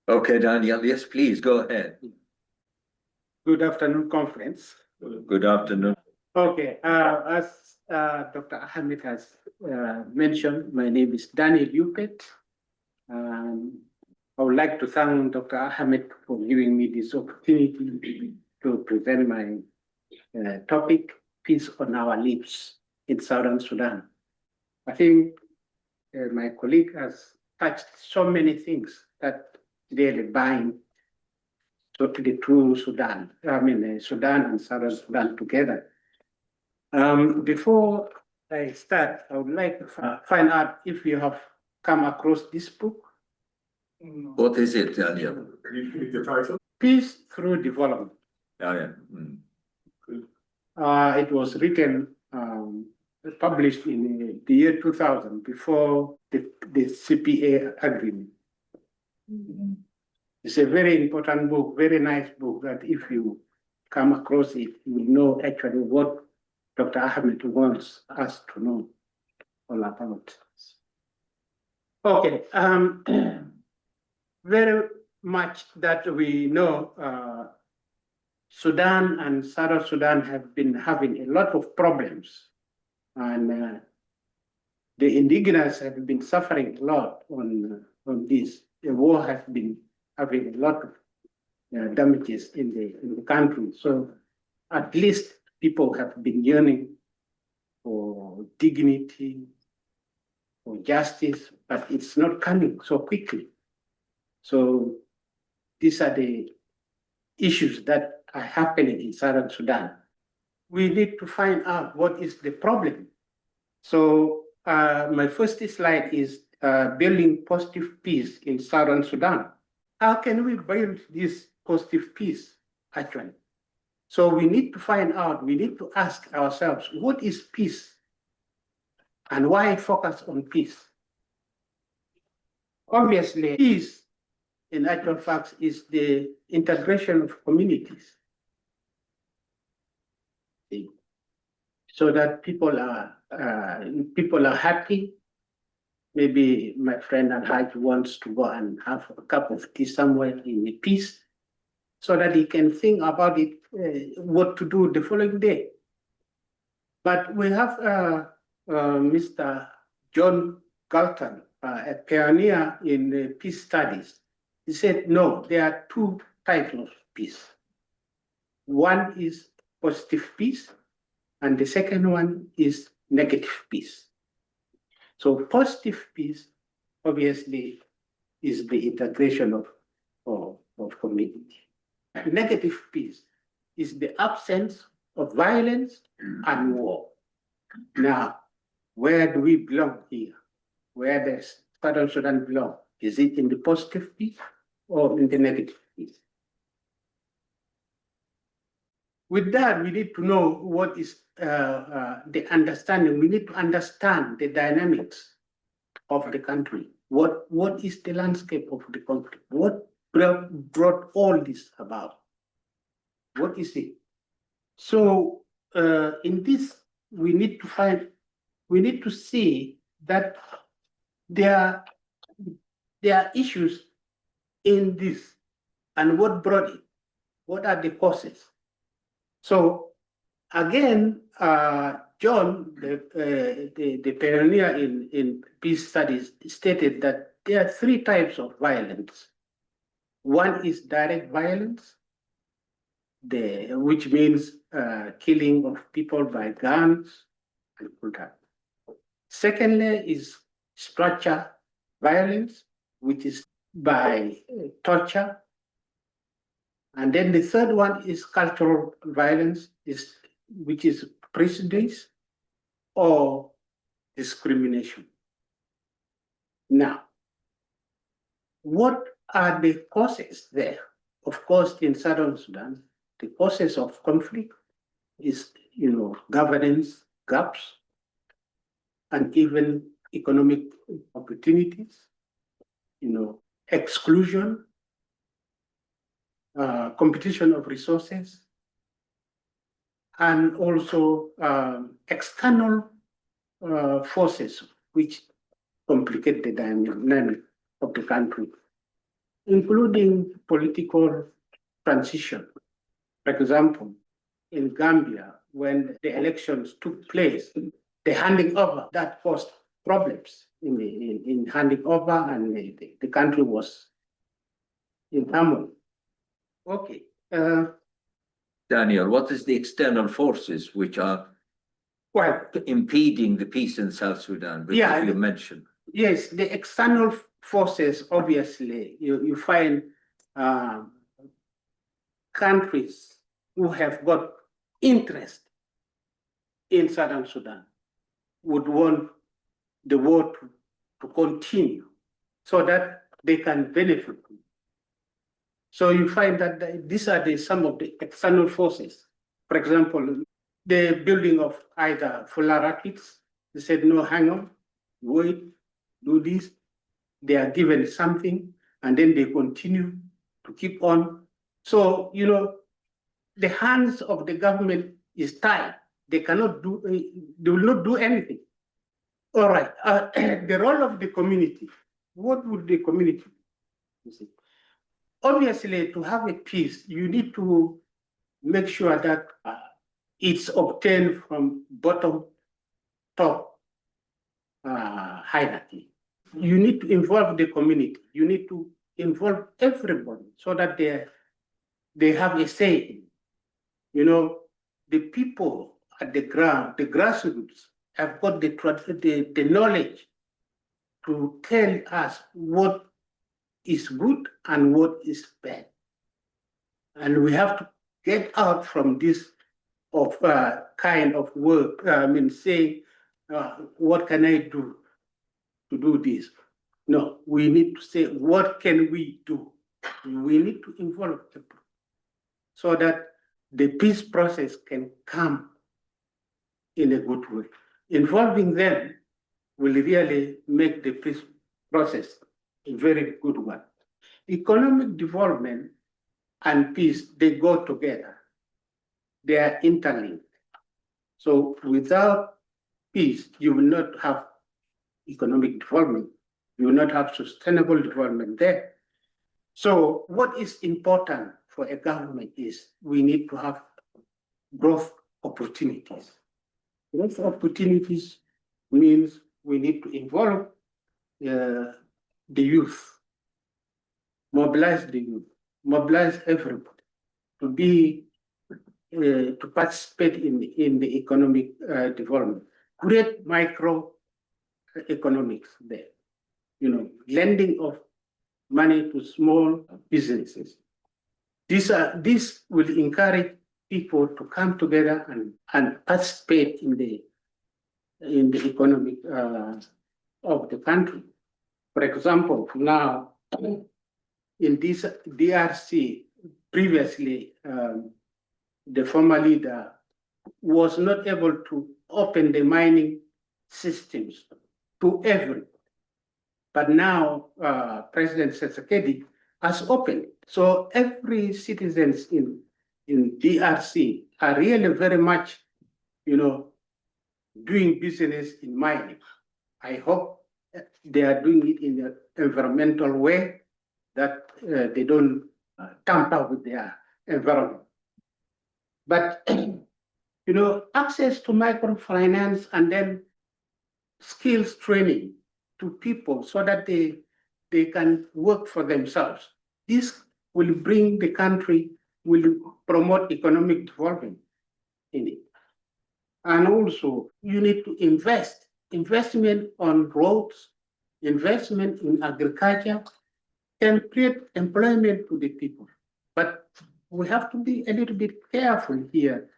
Okay, Daniel, yes, please, go ahead. Good afternoon, conference. Good afternoon. Okay, as Dr. Ahmed has mentioned, my name is Daniel Yupet. I would like to thank Dr. Ahmed for giving me this opportunity to present my topic, Peace on Our Lips in Southern Sudan. I think my colleague has touched so many things that really bind the two Sudan, Sudan and Southern Sudan together. Before I start, I would like to find out if you have come across this book. What is it, Daniel? Can you read the title? Peace Through Development. Oh, yeah. It was written, published in the year 2000, before the CPA agreement. It's a very important book, very nice book, that if you come across it, you will know actually what Dr. Ahmed wants us to know all about. Okay, very much that we know Sudan and Southern Sudan have been having a lot of problems, and the indigenous have been suffering a lot on this. The war has been having a lot of damages in the country. So at least people have been yearning for dignity, for justice, but it's not coming so quickly. So these are the issues that are happening in Southern Sudan. We need to find out what is the problem. So my first slide is building positive peace in Southern Sudan. How can we build this positive peace, actually? So we need to find out, we need to ask ourselves, what is peace? And why focus on peace? Obviously, peace, in actual fact, is the integration of communities, so that people are happy. Maybe my friend Al-Shahi wants to go and have a cup of tea somewhere in peace, so that he can think about it, what to do the following day. But we have Mr. John Galton, a pioneer in peace studies. He said, no, there are two types of peace. One is positive peace, and the second one is negative peace. So positive peace, obviously, is the integration of community. Negative peace is the absence of violence and war. Now, where do we belong here? Where does Southern Sudan belong? Is it in the positive peace or in the negative peace? With that, we need to know what is the understanding. We need to understand the dynamics of the country. What is the landscape of the country? What brought all this about? What is it? So in this, we need to see that there are issues in this, and what brought it? What are the causes? So again, John, the pioneer in peace studies, stated that there are three types of violence. One is direct violence, which means killing of people by guns and all that. Secondly is structure violence, which is by torture. And then the third one is cultural violence, which is prejudice or discrimination. Now, what are the causes there? Of course, in Southern Sudan, the causes of conflict is, governance gaps and even economic opportunities, exclusion, competition of resources, and also external forces which complicate the dynamic of the country. including political transition. For example, in Gambia, when the elections took place, the handing over that caused problems in handing over, and the country was in turmoil. Okay. Daniel, what is the external forces which are Well, impeding the peace in South Sudan, which Yeah, you mentioned? yes, the external forces, obviously, you find countries who have got interest in Southern Sudan would want the war to continue so that they can benefit. So you find that these are some of the external forces. For example, the building of either Fuller Rapids, they said, no, hang on, wait, do this. They are given something, and then they continue to keep on. So, the hands of the government is tied. They cannot do, they will not do anything. All right, the role of the community, what would the community do? Obviously, to have a peace, you need to make sure that it's obtained from bottom top hierarchy. You need to involve the community. You need to involve everybody so that they have a say. The people at the ground, the grassroots, have got the knowledge to tell us what is good and what is bad. And we have to get out from this kind of work. Saying, what can I do to do this? No, we need to say, what can we do? We need to involve people so that the peace process can come in a good way. Involving them will really make the peace process a very good one. Economic development and peace, they go together. They are interlinked. So without peace, you will not have economic development. You will not have sustainable development there. So what is important for a government is we need to have growth opportunities. Growth opportunities means we need to involve the youth, mobilize the youth, mobilize everybody to be to participate in the economic development. Create micro economics there, lending of money to small businesses. This will encourage people to come together and participate in the economic of the country. For example, now in this DRC, previously the former leader was not able to open the mining systems to everyone. But now President Tshisekedi has opened. So every citizens in DRC are really very much, doing business in mining. I hope they are doing it in an environmental way that they don't tamper with their environment. But, access to microfinance and then skills training to people so that they can work for themselves. This will bring the country, will promote economic development in it. And also, you need to investment on roads, investment in agriculture can create employment to the people. But we have to be a little bit careful here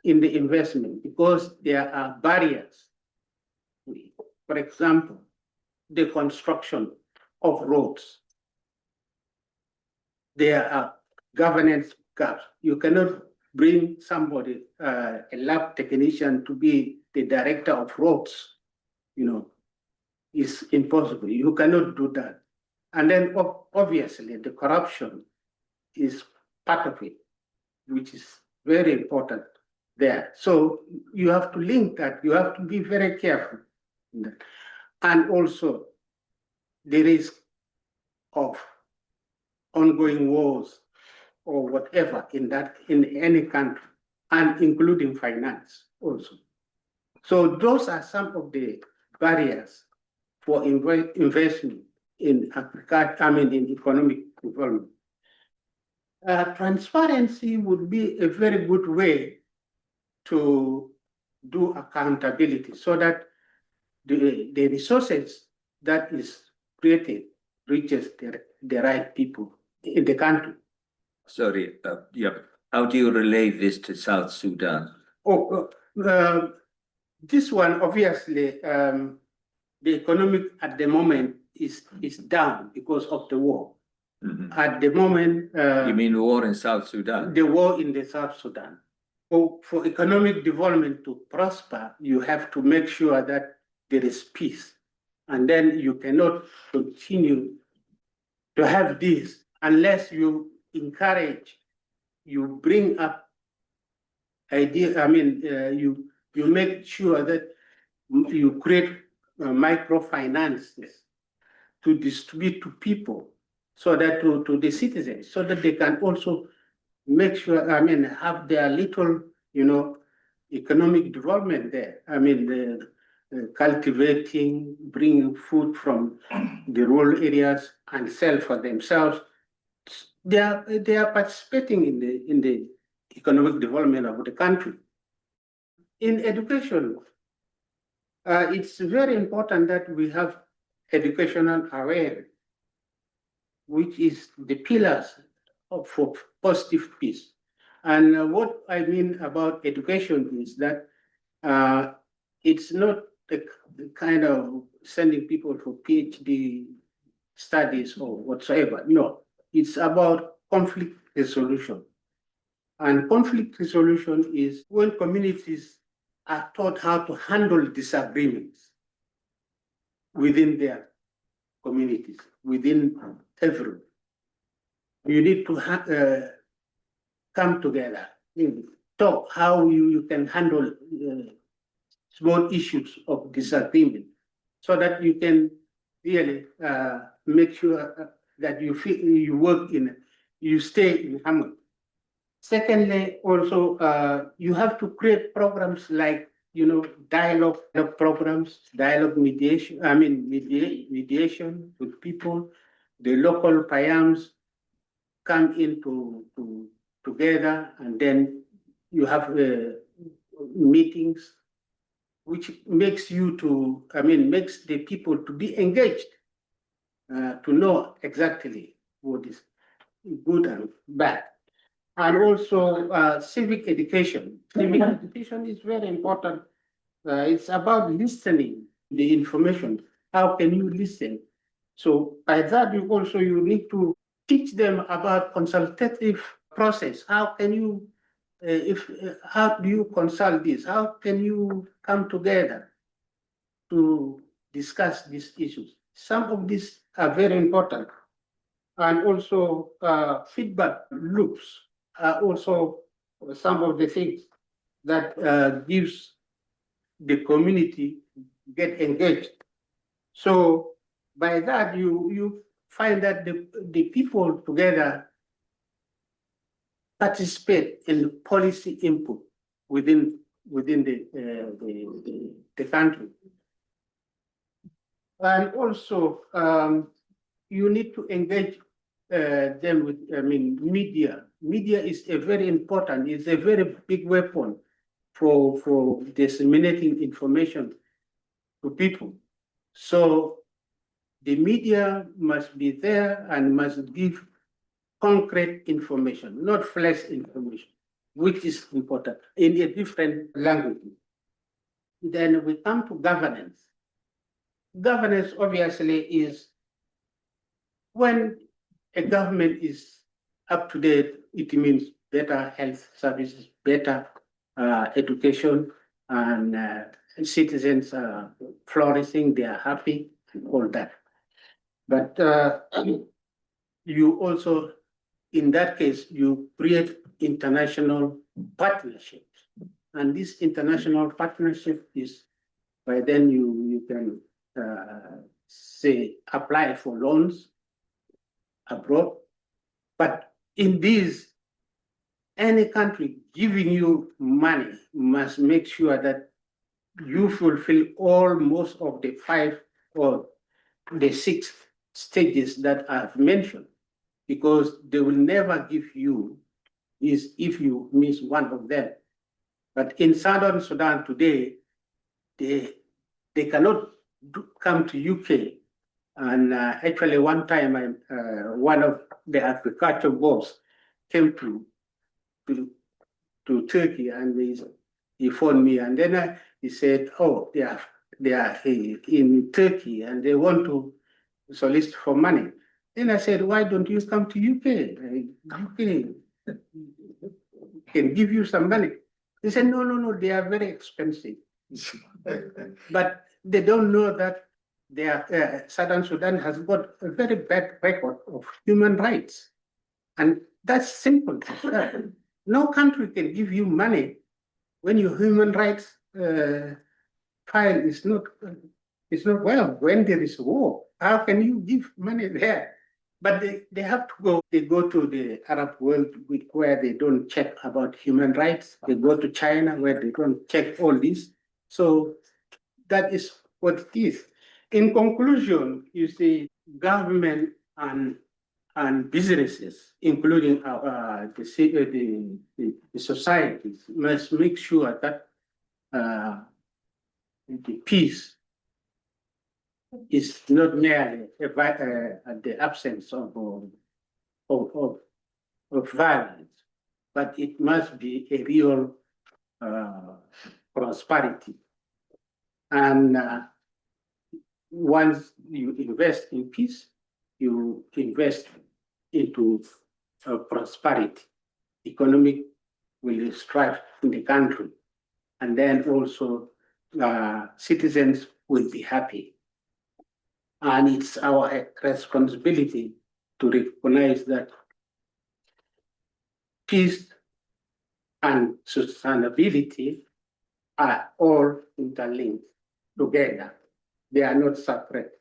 in the investment because there are barriers. For example, the construction of roads. There are governance gaps. You cannot bring somebody, a lab technician, to be the director of roads. It's impossible. You cannot do that. And then obviously the corruption is part of it, which is very important there. So you have to link that. You have to be very careful. And also the risk of ongoing wars or whatever in any country, and including finance also. So those are some of the barriers for investment in Africa, in economic development. Transparency would be a very good way to do accountability so that the resources that is created reaches the right people in the country. Sorry, how do you relate this to South Sudan? This one, obviously, the economic at the moment is down because of the war. Mhm. At the moment, You mean war in South Sudan? the war in the South Sudan. For economic development to prosper, you have to make sure that there is peace. And then you cannot continue to have this unless you encourage, you bring up ideas. You make sure that you create microfinances to distribute to people, so that to the citizens, so that they can also make sure, have their little, economic development there. Cultivating, bringing food from the rural areas and sell for themselves. They are participating in the economic development of the country. In education, it's very important that we have educational awareness, which is the pillars for positive peace. And what I mean about education is that it's not the kind of sending people for PhD studies or whatsoever. No, it's about conflict resolution. And conflict resolution is when communities are taught how to handle disagreements within their communities, within everyone. You need to come together, talk how you can handle small issues of disagreement, so that you can really make sure that you work you stay in harmony. Secondly, also, you have to create programs like, dialogue programs, dialogue mediation, mediation with people. The local payams come into together, and then you have meetings, which makes makes the people to be engaged, to know exactly what is good and bad. And also civic education. Civic education is very important. It's about listening the information. How can you listen? So by that, you need to teach them about consultative process. How can you, how do you consult this? How can you come together to discuss these issues? Some of these are very important. And also feedback loops are also some of the things that gives the community get engaged. So by that, you find that the people together participate in policy input within the country. And also, you need to engage them with, media. Media is a very important, it's a very big weapon for disseminating information to people. So the media must be there and must give concrete information, not flash information, which is important in a different language. Then we come to governance. Governance obviously is when a government is up to date, it means better health services, better education, and citizens are flourishing, they are happy, all that. But you also, in that case, you create international partnerships. And this international partnership is, by then you can say, apply for loans abroad, in this, any country giving you money must make sure that you fulfill all most of the 5 or the 6 stages that I've mentioned, because they will never give you is if you miss one of them. But in Southern Sudan today, they cannot come to UK. And actually, one time, one of the agriculture boss came to Turkey, and he phoned me, and then he said, "Oh, they are in Turkey, and they want to solicit for money." Then I said, "Why don't you come to UK? UK can give you some money." He said, "No, they are very expensive." But they don't know that Southern Sudan has got a very bad record of human rights. And that's simple. No country can give you money when your human rights file is not well. When there is war, how can you give money there? But they have to go. They go to the Arab world where they don't check about human rights. They go to China where they don't check all this. So that is what it is. In conclusion, you see, government and businesses, including the societies, must make sure that the peace is not merely the absence of violence, but it must be a real prosperity. And once you invest in peace, you invest into prosperity. Economic will strive in the country, and then also citizens will be happy. And it's our responsibility to recognize that peace and sustainability are all interlinked together. They are not separate.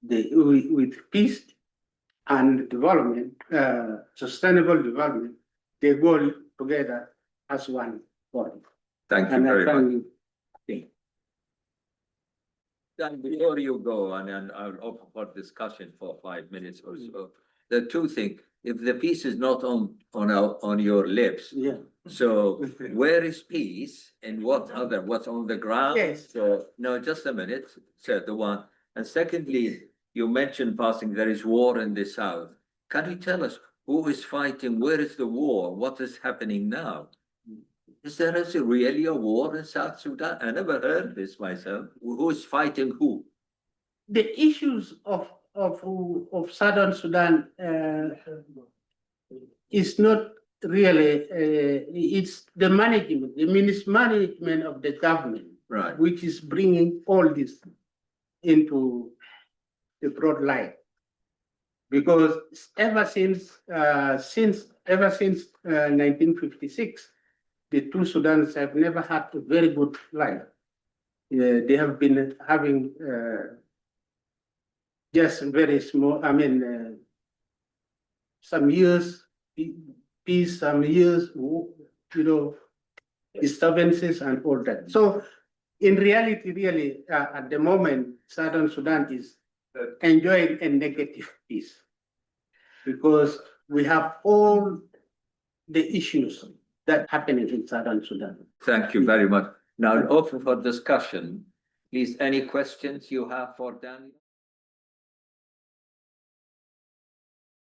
With peace and development, sustainable development, they go together as one body. Thank you very much. Dan, before you go, and I'll open for discussion for 5 minutes or so. The two things, if the peace is not on your lips, Yeah. so where is peace and what's on the ground? Yes. So no, just a minute, said the one. And secondly, you mentioned passing there is war in the south. Can you tell us who is fighting? Where is the war? What is happening now? Is there really a war in South Sudan? I never heard this myself. Who is fighting who? The issues of Southern Sudan is not really, it's the management, the mismanagement of the government, Right. which is bringing all this into the broad light. Because ever since 1956, the two Sudans have never had a very good life. They have been having just very small, some years peace, some years, disturbances and all that. So in reality, really, at the moment, Southern Sudan is enjoying a negative peace because we have all the issues that happening in Southern Sudan. Thank you very much. Now, open for discussion. Please, any questions you have for Daniel?